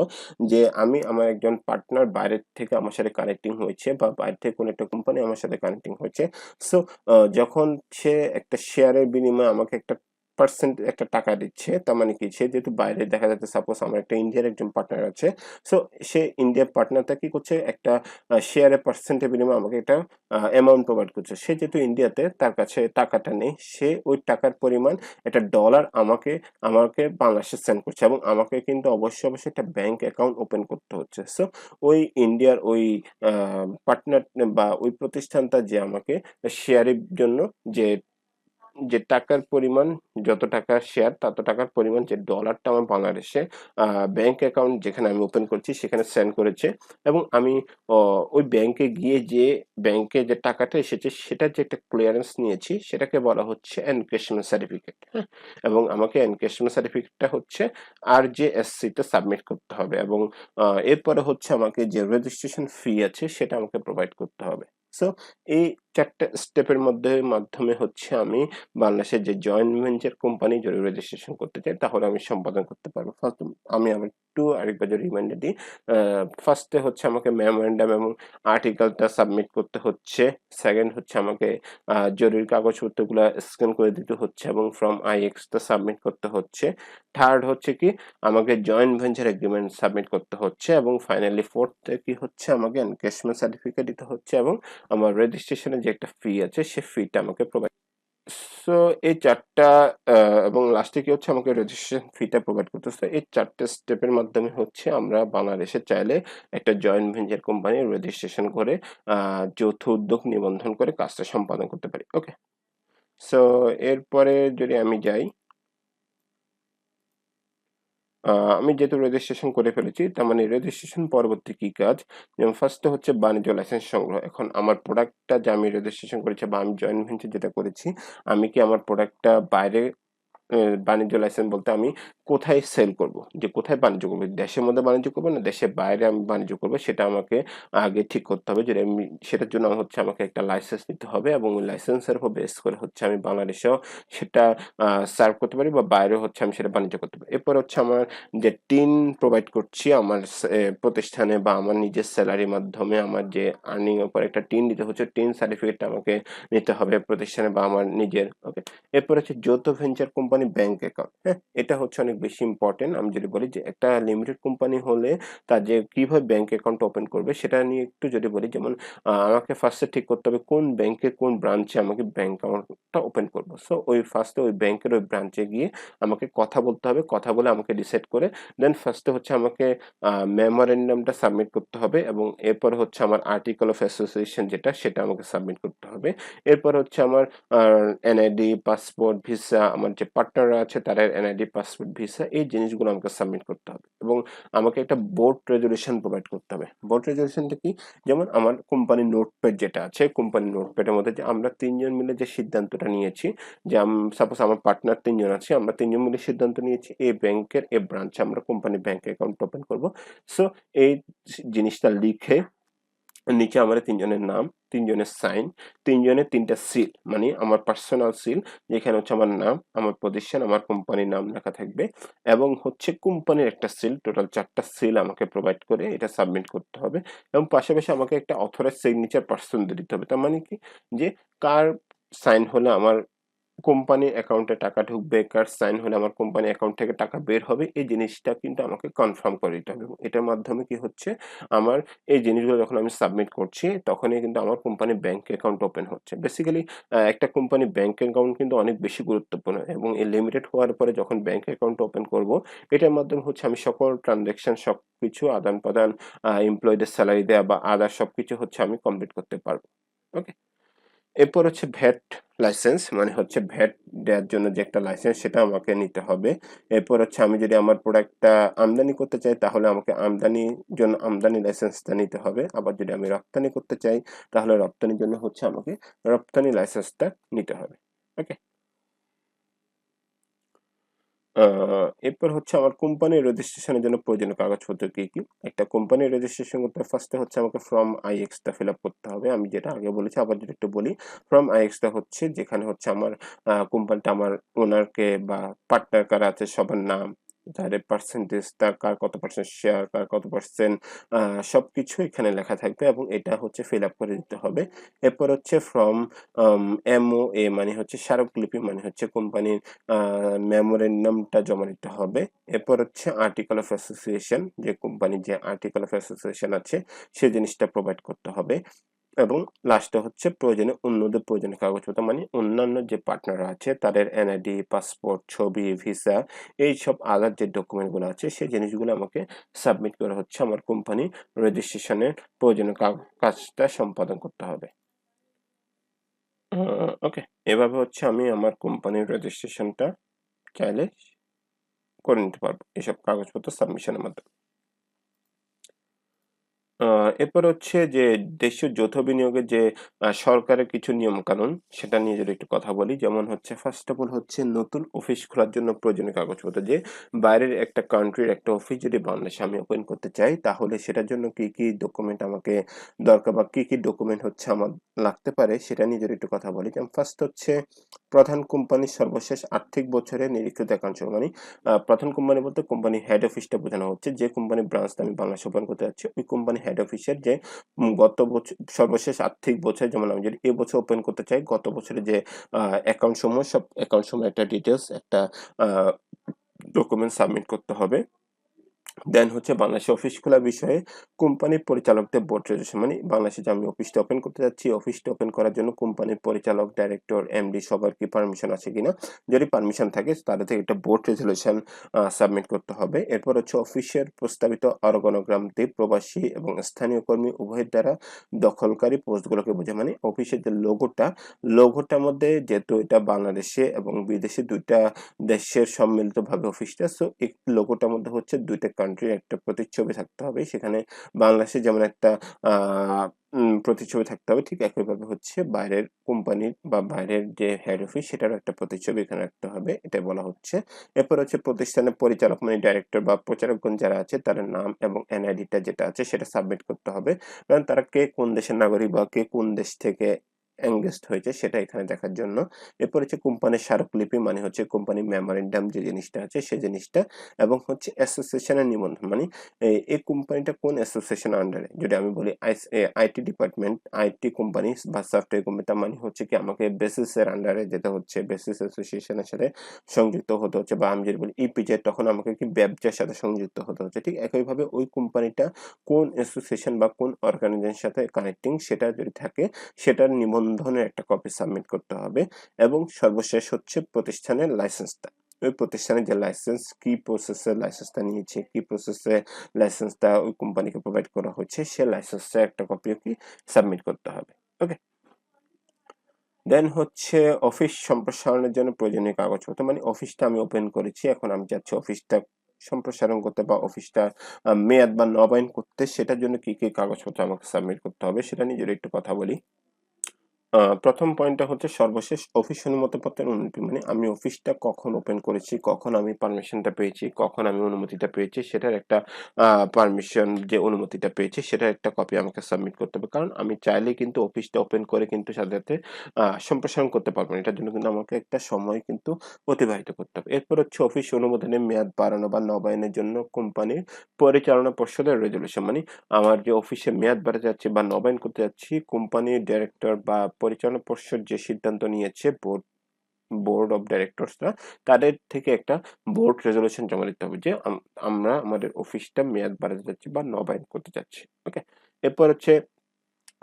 যে আমি আমার একজন পার্টনার বাইরের থেকে আমার সাথে কানেক্টিং হয়েছে, বা বাইরে থেকে কোনো একটা কোম্পানি আমার সাথে কানেক্টিং হয়েছে। সো যখন সে একটা শেয়ারের বিনিময়ে আমাকে একটা পার্সেন্ট একটা টাকা দিচ্ছে, তার মানে কি সে যেহেতু বাইরে, দেখা যাচ্ছে সাপোজ আমার একটা ইন্ডিয়ার একজন পার্টনার আছে, সো সে ইন্ডিয়ার পার্টনারটা কি করছে, একটা শেয়ারের পার্সেন্টের বিনিময়ে আমাকে একটা অ্যামাউন্ট প্রোভাইড করছে। সে যেহেতু ইন্ডিয়াতে, তার কাছে টাকাটা নেই, সে ওই টাকার পরিমাণ একটা ডলার আমাকে আমাকে বাংলাদেশে সেন্ড করছে, এবং আমাকে কিন্তু অবশ্যই একটা ব্যাংক অ্যাকাউন্ট ওপেন করতে হচ্ছে। সো ওই ইন্ডিয়ার ওই পার্টনার বা ওই প্রতিষ্ঠানটা যে আমাকে শেয়ারের জন্য যে যে টাকার পরিমাণ, যত টাকা শেয়ার তত টাকার পরিমাণ যে ডলারটা আমার বাংলাদেশে ব্যাংক অ্যাকাউন্ট যেখানে আমি ওপেন করছি সেখানে সেন্ড করেছে, এবং আমি ওই ব্যাংকে গিয়ে যে ব্যাংকে যে টাকাটা এসেছে সেটার যে একটা ক্লিয়ারেন্স নিয়েছি সেটাকে বলা হচ্ছে এনক্যাশমেন্ট সার্টিফিকেট। হ্যাঁ, এবং আমাকে এনক্যাশমেন্ট সার্টিফিকেটটা হচ্ছে RJSC তে সাবমিট করতে হবে, এবং এরপরে হচ্ছে আমাকে যে রেজিস্ট্রেশন ফি আছে সেটা আমাকে প্রোভাইড করতে হবে। সো এই 4টা স্টেপের মাধ্যমে হচ্ছে আমি বাংলাদেশের যে জয়েন্ট ভেঞ্চার কোম্পানি যদি রেজিস্ট্রেশন করতে চাই তাহলে আমি সম্পাদন করতে পারবো। ফার্স্ট আমি একটু আরেকবার যদি রিমাইন্ডার দিই, ফার্স্টে হচ্ছে আমাকে মেমোরেন্ডাম এবং আর্টিকেলটা সাবমিট করতে হচ্ছে। সেকেন্ড হচ্ছে আমাকে জরুরি কাগজপত্রগুলো স্ক্যান করে দিতে হচ্ছে এবং ফ্রম আইএক্সটা সাবমিট করতে হচ্ছে। থার্ড হচ্ছে কি আমাকে জয়েন্ট ভেঞ্চার এগ্রিমেন্ট সাবমিট করতে হচ্ছে, এবং ফাইনালি ফোর্থ কি হচ্ছে আমাকে এনক্যাশমেন্ট সার্টিফিকেট দিতে হচ্ছে, এবং আমার রেজিস্ট্রেশনের যে একটা ফি আছে সে ফিটা আমাকে প্রোভাইড। সো এই 4টা এবং লাস্টে কি হচ্ছে আমাকে রেজিস্ট্রেশন ফিটা প্রোভাইড করতেছে। এই 4টে স্টেপের মাধ্যমে হচ্ছে আমরা বাংলাদেশে চাইলে একটা জয়েন্ট ভেঞ্চার কোম্পানি রেজিস্ট্রেশন করে যৌথ উদ্যোগ নিবন্ধন করে কাজটা সম্পাদন করতে পারি। ওকে, সো এরপরে যদি আমি যাই, আমি যেহেতু রেজিস্ট্রেশন করে ফেলেছি, তার মানে রেজিস্ট্রেশন পরবর্তী কি কাজ, যেমন ফার্স্টে হচ্ছে বাণিজ্য লাইসেন্স সংগ্রহ। এখন আমার প্রোডাক্টটা যে আমি রেজিস্ট্রেশন করেছি বা আমি জয়েন্ট ভেঞ্চার যেটা করেছি, আমি কি আমার প্রোডাক্টটা বাইরে বাণিজ্য লাইসেন্স বলতে আমি কোথায় সেল করব, যে কোথায় বাণিজ্য করবো, দেশের মধ্যে বাণিজ্য করবো না দেশের বাইরে আমি বাণিজ্য করবো, সেটা আমাকে আগে ঠিক করতে হবে। যদি আমি সেটার জন্য হচ্ছে আমাকে একটা লাইসেন্স নিতে হবে, এবং ওই লাইসেন্সের উপর বেস করে হচ্ছে আমি বাংলাদেশেও সেটা সার্ভ করতে পারি বা বাইরেও হচ্ছে আমি সেটা বাণিজ্য করতে পারি। এরপর হচ্ছে আমার যে টিন প্রোভাইড করছি আমার প্রতিষ্ঠানে বা আমার নিজের স্যালারির মাধ্যমে আমার যে আর্নিং এর উপর একটা টিন দিতে হচ্ছে, টিন সার্টিফিকেটটা আমাকে নিতে হবে প্রতিষ্ঠানে বা আমার নিজের। ওকে, এরপর হচ্ছে যৌথ ভেঞ্চার কোম্পানি ব্যাংক অ্যাকাউন্ট। হ্যাঁ, এটা হচ্ছে অনেক বেশি ইম্পর্টেন্ট। আমি যদি বলি যে একটা লিমিটেড কোম্পানি হলে তার যে কিভাবে ব্যাংক অ্যাকাউন্ট ওপেন করবে সেটা নিয়ে একটু যদি বলি, যেমন আমাকে ফার্স্টে ঠিক করতে হবে কোন ব্যাংকে কোন ব্রাঞ্চে আমাকে ব্যাংক অ্যাকাউন্টটা ওপেন করবো। সো ওই ফার্স্টে ওই ব্যাংকের ওই ব্রাঞ্চে গিয়ে আমাকে কথা বলতে হবে, কথা বলে আমাকে ডিসাইড করে দেন ফার্স্টে হচ্ছে আমাকে মেমোরেন্ডামটা সাবমিট করতে হবে, এবং এরপর হচ্ছে আমার আর্টিকেল অফ অ্যাসোসিয়েশন যেটা সেটা আমাকে সাবমিট করতে হবে। এরপর হচ্ছে আমার এনআইডি, পাসপোর্ট, ভিসা, আমার যে পার্টনাররা আছে তাদের এনআইডি, পাসপোর্ট, ভিসা, এই জিনিসগুলো আমাকে সাবমিট করতে হবে, এবং আমাকে একটা বোর্ড রেজুলেশন প্রোভাইড করতে হবে। বোর্ড রেজুলেশনটা কি, যেমন আমার কোম্পানি নোটপ্যাড যেটা আছে, কোম্পানি নোটপ্যাডের মধ্যে যে আমরা 3জন মিলে যে সিদ্ধান্তটা নিয়েছি, যে সাপোজ আমার পার্টনার 3জন আছে, আমরা 3জন মিলে সিদ্ধান্ত নিয়েছি এই ব্যাংকের এই ব্রাঞ্চে আমরা কোম্পানি ব্যাংক অ্যাকাউন্ট ওপেন করব। সো এই জিনিসটা লিখে নিচে আমাদের 3জনের নাম, 3জনের সাইন, 3জনের 3টা সিল, মানে আমার পার্সোনাল সিল, যেখানে হচ্ছে আমার নাম, আমার পজিশন, আমার কোম্পানির নাম লেখা থাকবে, এবং হচ্ছে কোম্পানির একটা সিল, টোটাল 4টা সিল আমাকে প্রোভাইড করে এটা সাবমিট করতে হবে, এবং পাশাপাশি আমাকে একটা অথরাইজ সিগনেচার পার্সন দিতে হবে। তার মানে কি, যে কার সাইন হলে আমার কোম্পানি অ্যাকাউন্টে টাকা ঢুকবে, কার সাইন হলে আমার কোম্পানি অ্যাকাউন্ট থেকে টাকা বের হবে, এই জিনিসটা কিন্তু আমাকে কনফার্ম করে দিতে হবে। এবং এটার মাধ্যমে কি হচ্ছে, আমার এই জিনিসগুলো যখন আমি সাবমিট করছি তখনই কিন্তু আমার কোম্পানি ব্যাংক অ্যাকাউন্ট ওপেন হচ্ছে। বেসিক্যালি একটা কোম্পানি ব্যাংক অ্যাকাউন্ট কিন্তু অনেক বেশি গুরুত্বপূর্ণ, এবং এই লিমিটেড হওয়ার পরে যখন ব্যাংক অ্যাকাউন্ট ওপেন করব, এটার মাধ্যমে হচ্ছে আমি সকল ট্রানজাকশন সবকিছু আদান প্রদান, এমপ্লয়ীদের স্যালারি দেওয়া বা আদার সবকিছু হচ্ছে আমি কমপ্লিট করতে পারবো। ওকে, এরপর হচ্ছে ভ্যাট লাইসেন্স, মানে হচ্ছে ভ্যাট দেওয়ার জন্য যে একটা লাইসেন্স সেটা আমাকে নিতে হবে। এরপর হচ্ছে আমি যদি আমার প্রোডাক্টটা আমদানি করতে চাই তাহলে আমাকে আমদানির জন্য আমদানি লাইসেন্সটা নিতে হবে। আবার যদি আমি রপ্তানি করতে চাই তাহলে রপ্তানির জন্য হচ্ছে আমাকে রপ্তানি লাইসেন্সটা নিতে হবে। ওকে, এরপর হচ্ছে আমার কোম্পানির রেজিস্ট্রেশনের জন্য প্রয়োজনীয় কাগজপত্র কি কি। একটা কোম্পানির রেজিস্ট্রেশন করতে ফার্স্টে হচ্ছে আমাকে ফর্ম আইএক্সটা ফিল আপ করতে হবে। আমি যেটা আগে বলেছি আবার যদি একটু বলি, ফর্ম আইএক্সটা হচ্ছে যেখানে হচ্ছে আমার কোম্পানিটা, আমার ওনারকে বা পার্টনার কারা আছে সবার নাম, তার পার্সেন্টেজটা, কার কত পার্সেন্ট শেয়ার, কার কত পার্সেন্ট, সবকিছু এখানে লেখা থাকবে এবং এটা হচ্ছে ফিল আপ করে দিতে হবে। এরপর হচ্ছে ফ্রম MOA মানে হচ্ছে স্মারকলিপি, মানে হচ্ছে কোম্পানির মেমোরেন্ডামটা জমা দিতে হবে। এরপর হচ্ছে আর্টিকেল অফ অ্যাসোসিয়েশন, যে কোম্পানির যে আর্টিকেল অফ অ্যাসোসিয়েশন আছে সেই জিনিসটা প্রোভাইড করতে হবে। এবং লাস্টে হচ্ছে প্রয়োজনে অন্যদের প্রয়োজনীয় কাগজপত্র, মানে অন্যান্য যে পার্টনাররা আছে তাদের NID, পাসপোর্ট, ছবি, ভিসা, এইসব আদার যে ডকুমেন্টগুলো আছে সেই জিনিসগুলো আমাকে সাবমিট করে হচ্ছে আমার কোম্পানি রেজিস্ট্রেশনের প্রয়োজনীয় কাজটা সম্পাদন করতে হবে। ওকে, এভাবে হচ্ছে আমি আমার কোম্পানির রেজিস্ট্রেশনটা চাইলে করে নিতে পারবো এসব কাগজপত্র সাবমিশনের মাধ্যমে। এরপর হচ্ছে যে দেশীয় যৌথ বিনিয়োগের যে সরকারের কিছু নিয়ম-কানুন, সেটা নিয়ে যদি একটু কথা বলি। যেমন হচ্ছে ফার্স্ট অফ অল হচ্ছে নতুন অফিস খোলার জন্য প্রয়োজনীয় কাগজপত্র, যে বাইরের একটা কান্ট্রির একটা অফিস যদি বাংলাদেশে আমি ওপেন করতে চাই, তাহলে সেটার জন্য কি, কি ডকুমেন্ট আমাকে দরকার বা কি, কি ডকুমেন্ট হচ্ছে আমার লাগতে পারে, সেটা নিয়ে যদি একটু কথা বলি। যেমন ফার্স্ট হচ্ছে প্রধান কোম্পানির সর্বশেষ আর্থিক বছরে নিরীক্ষিত একাংশ, মানে প্রধান কোম্পানি বলতে কোম্পানির হেড অফিসটা বোঝানো হচ্ছে। যে কোম্পানির ব্রাঞ্চটা আমি বাংলাদেশে ওপেন করতে যাচ্ছি, ওই কোম্পানির হেড অফিসের যে গত বছর সর্বশেষ আর্থিক বছর, যেমন আমি যদি এবছর ওপেন করতে চাই, গত বছরের যে অ্যাকাউন্ট সমূহ, সব অ্যাকাউন্ট সমূহ একটা ডিটেলস, একটা ডকুমেন্ট সাবমিট করতে হবে। দেন হচ্ছে বাংলাদেশে অফিস খোলার বিষয়ে কোম্পানির পরিচালকদের বোর্ড রেজুলেশন, মানে বাংলাদেশে যে আমি অফিসটা ওপেন করতে যাচ্ছি, অফিসটা ওপেন করার জন্য কোম্পানির পরিচালক, ডাইরেক্টর, MD সবার কি পারমিশন আছে কিনা। যদি পারমিশন থাকে তাদের থেকে একটা বোর্ড রেজুলেশন সাবমিট করতে হবে। এরপর হচ্ছে অফিসের প্রস্তাবিত অর্গানোগ্রাম দিয়ে প্রবাসী এবং স্থানীয় কর্মী উভয়ের দ্বারা দখলকারী পোস্টগুলোকে বোঝায়, মানে অফিসের যে লোগোটার মধ্যে, যেহেতু এটা বাংলাদেশে এবং বিদেশে দুইটা দেশের সম্মিলিতভাবে অফিসটা, সো এই লোগোটার মধ্যে হচ্ছে দুইটা কান্ট্রির একটা প্রতিচ্ছবি থাকতে হবে। সেখানে বাংলাদেশে যেমন একটা প্রতিচ্ছবি থাকতে হবে, ঠিক একইভাবে হচ্ছে বাইরের কোম্পানির বা বাইরের যে হেড অফিস সেটারও একটা প্রতিচ্ছবি এখানে রাখতে হবে, এটাই বলা হচ্ছে। এরপর হচ্ছে প্রতিষ্ঠানের পরিচালক, মানে ডাইরেক্টর বা প্রচারকগণ যারা আছে তাদের নাম এবং NID-টা যেটা আছে সেটা সাবমিট করতে হবে, কারণ তারা কে কোন দেশের নাগরিক বা কে কোন দেশ থেকে এঙ্গেজড হয়েছে সেটা এখানে দেখার জন্য। এরপর হচ্ছে কোম্পানির স্মারকলিপি, মানে হচ্ছে কোম্পানির মেমোরেন্ডাম যে জিনিসটা আছে সেই জিনিসটা, এবং হচ্ছে অ্যাসোসিয়েশনের নিবন্ধন, মানে এই কোম্পানিটা কোন অ্যাসোসিয়েশন আন্ডারে। যদি আমি বলি IT ডিপার্টমেন্ট, IT কোম্পানি বা সফটওয়্যার কোম্পানি, তার মানে হচ্ছে কি আমাকে বেসিসের আন্ডারে যেতে হচ্ছে, বেসিস অ্যাসোসিয়েশনের সাথে সংযুক্ত হতে হচ্ছে। বা আমি যদি বলি EPZ, তখন আমাকে কি ব্যবসার সাথে সংযুক্ত হতে হচ্ছে। ঠিক একইভাবে ওই কোম্পানিটা কোন অ্যাসোসিয়েশন বা কোন অর্গানাইজেশনের সাথে কানেক্টিং, সেটা যদি থাকে সেটার নিবন্ধনের একটা কপি সাবমিট করতে হবে। এবং সর্বশেষ হচ্ছে প্রতিষ্ঠানের লাইসেন্সটা, ওই প্রতিষ্ঠানের যে লাইসেন্স, কি প্রসেসে লাইসেন্সটা নিয়েছে, কি প্রসেসে লাইসেন্সটা ওই কোম্পানিকে প্রোভাইড করা হচ্ছে, সে লাইসেন্সের একটা কপিও কি সাবমিট করতে হবে। ওকে, দেন হচ্ছে অফিস সম্প্রসারণের জন্য প্রয়োজনীয় কাগজপত্র, মানে অফিসটা আমি ওপেন করেছি, এখন আমি চাচ্ছি অফিসটা সম্প্রসারণ করতে বা অফিসটা মেয়াদ বা নবায়ন করতে, সেটার জন্য কি কি কাগজপত্র আমাকে সাবমিট করতে হবে সেটা নিয়ে যদি একটু কথা বলি। প্রথম পয়েন্টটা হচ্ছে সর্বশেষ অফিস অনুমতিপত্রের অনুলিপি, মানে আমি অফিসটা কখন ওপেন করেছি, কখন আমি পারমিশনটা পেয়েছি, কখন আমি অনুমতিটা পেয়েছি, সেটার একটা পারমিশন, যে অনুমতিটা পেয়েছি সেটার একটা কপি আমাকে সাবমিট করতে হবে। কারণ আমি চাইলেই কিন্তু অফিসটা ওপেন করে কিন্তু সাথে সাথে সম্প্রসারণ করতে পারবো না, এটার জন্য কিন্তু আমাকে একটা সময় কিন্তু অতিবাহিত করতে হবে। এরপর হচ্ছে অফিস অনুমোদনের মেয়াদ বাড়ানো বা নবায়নের জন্য কোম্পানির পরিচালনা পর্ষদের রেজুলেশন, মানে আমার যে অফিসে মেয়াদ বাড়াতে যাচ্ছি বা নবায়ন করতে যাচ্ছি, কোম্পানির ডাইরেক্টর বা পরিচালনা পর্ষদ যে সিদ্ধান্ত নিয়েছে, বোর্ড অফ ডাইরেক্টরসরা, তাদের থেকে একটা বোর্ড রেজুলেশন জমা দিতে হবে যে আমরা আমাদের অফিসটা মেয়াদ বাড়াতে যাচ্ছি বা নবায়ন করতে যাচ্ছি। ওকে, এরপর হচ্ছে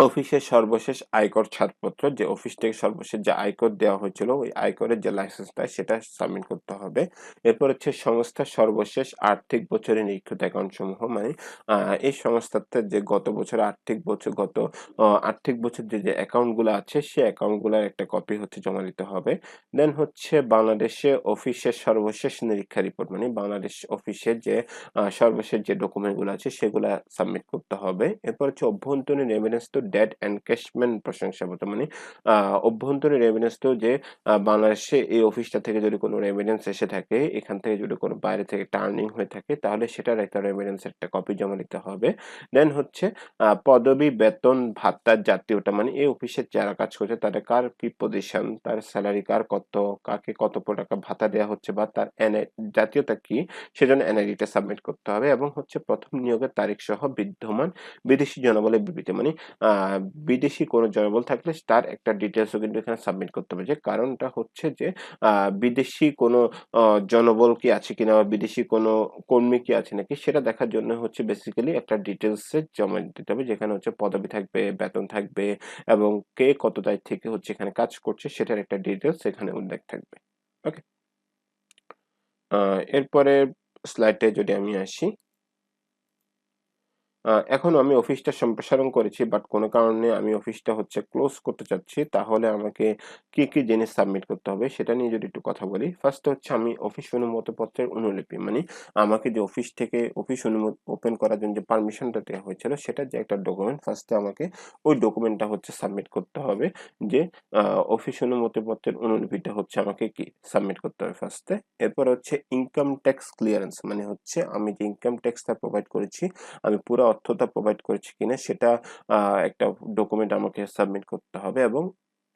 অফিসের সর্বশেষ আয়কর ছাড়পত্র, যে অফিস থেকে সর্বশেষ যে আয়কর দেওয়া হয়েছিল ওই আয়করের যে লাইসেন্সটা সেটা সাবমিট করতে হবে। এরপর হচ্ছে সংস্থার সর্বশেষ আর্থিক বছরের নিরীক্ষিত অ্যাকাউন্ট সমূহ, মানে এই সংস্থাতে যে গত বছর আর্থিক বছর যে অ্যাকাউন্ট গুলো আছে সেই অ্যাকাউন্ট গুলার একটা কপি হচ্ছে জমা দিতে হবে। দেন হচ্ছে বাংলাদেশে অফিসের সর্বশেষ নিরীক্ষা রিপোর্ট, মানে বাংলাদেশ অফিসের যে সর্বশেষ যে ডকুমেন্ট গুলো আছে সেগুলা সাবমিট করতে হবে। এরপর হচ্ছে অভ্যন্তরীণ এভিডেন্স তো ডেট এনক্যাশমেন্ট প্রশংসাপত্র মানে অভ্যন্তরীণ রেমিটেন্স তো যে বাংলাদেশে এই অফিসটা থেকে যদি কোনো রেমিটেন্স এসে থাকে, এখান থেকে যদি কোনো বাইরে থেকে টার্নিং হয়ে থাকে তাহলে সেটার একটা রেমিটেন্সের একটা কপি জমা দিতে হবে। দেন হচ্ছে পদবি, বেতন, ভাতা, জাতীয়তা মানে এই অফিসে যারা কাজ করছে তাদের কার কি পজিশন, তার স্যালারি কার কত, কাকে কত টাকা ভাতা দেওয়া হচ্ছে বা তার জাতীয়তা কি, সেজন্য এনআইডিটা সাবমিট করতে হবে। এবং হচ্ছে প্রথম নিয়োগের তারিখ সহ বিদ্যমান বিদেশি জনবলের বিবৃতি মানে আহ, বিদেশি কোনো জনবল থাকলে তার একটা ডিটেলসও কিন্তু এখানে সাবমিট করতে হবে। যে কারণটা হচ্ছে যে বিদেশি কোনো জনবল কি আছে কিনা বা বিদেশি কোনো কর্মী কি আছে নাকি সেটা দেখার জন্য হচ্ছে বেসিক্যালি একটা ডিটেলস জমা দিতে হবে, যেখানে হচ্ছে পদবি থাকবে, বেতন থাকবে এবং কে কত তারিখ থেকে হচ্ছে এখানে কাজ করছে সেটার একটা ডিটেলস এখানে উল্লেখ থাকবে। ওকে, এরপরে স্লাইডে যদি আমি আসি, এখন আমি অফিসটা সম্প্রসারণ করেছি বাট কোনো কারণে আমি অফিসটা হচ্ছে ক্লোজ করতে চাচ্ছি, তাহলে আমাকে কি কি জিনিস সাবমিট করতে হবে সেটা নিয়ে যদি একটু কথা বলি। ফার্স্ট হচ্ছে আমি অফিস অনুমতিপত্রের অনুলিপি মানে আমাকে যে অফিস থেকে অফিস অনুমতি ওপেন করার জন্য যে পারমিশনটা দেওয়া হয়েছিল সেটার যে একটা ডকুমেন্ট, ফার্স্টে আমাকে ওই ডকুমেন্টটা হচ্ছে সাবমিট করতে হবে। যে অফিস অনুমতিপত্রের অনুলিপিটা হচ্ছে আমাকে কি সাবমিট করতে হবে ফার্স্টে। এরপর হচ্ছে ইনকাম ট্যাক্স ক্লিয়ারেন্স মানে হচ্ছে আমি যে ইনকাম ট্যাক্সটা প্রোভাইড করেছি আমি পুরো অর্থটা প্রোভাইড করেছি কিনা সেটা একটা ডকুমেন্ট আমাকে সাবমিট করতে হবে। এবং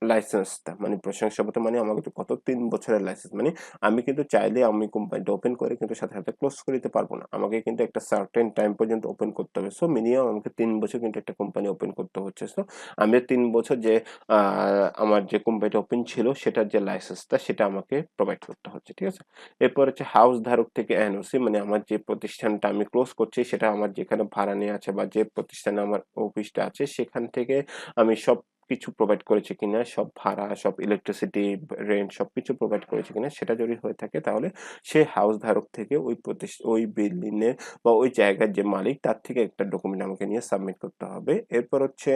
লাইসেন্সটা মানে প্রশংসাপত্র মানে আমাকে তো কত 3 বছরের লাইসেন্স মানে আমি কিন্তু চাইলে আমি কোম্পানিটা ওপেন করে কিন্তু সাথে সাথে ক্লোজ করে দিতে পারবো না, আমাকে কিন্তু একটা সার্টেন টাইম পর্যন্ত ওপেন করতে হবে। সো মিনিমাম আমাকে 3 বছর কিন্তু একটা কোম্পানি ওপেন করতে হচ্ছে। সো আমি 3 বছর যে আমার যে কোম্পানিটা ওপেন ছিল সেটার যে লাইসেন্সটা সেটা আমাকে প্রোভাইড করতে হচ্ছে। ঠিক আছে, এরপর হচ্ছে হাউস ধারক থেকে এনওসি মানে আমার যে প্রতিষ্ঠানটা আমি ক্লোজ করছি সেটা আমার যেখানে ভাড়া নিয়ে আছে বা যে প্রতিষ্ঠানে আমার অফিসটা আছে সেখান থেকে আমি সব কিছু প্রোভাইড করেছি কিনা, সব ভাড়া, সব ইলেকট্রিসিটি, রেন্ট সবকিছু প্রোভাইড করেছি কিনা সেটা যদি হয়ে থাকে তাহলে সে হাউস ধারক থেকে ওই বিল্ডিং এর বা ওই জায়গার যে মালিক তার থেকে একটা ডকুমেন্ট আমাকে নিয়ে সাবমিট করতে হবে। এরপর হচ্ছে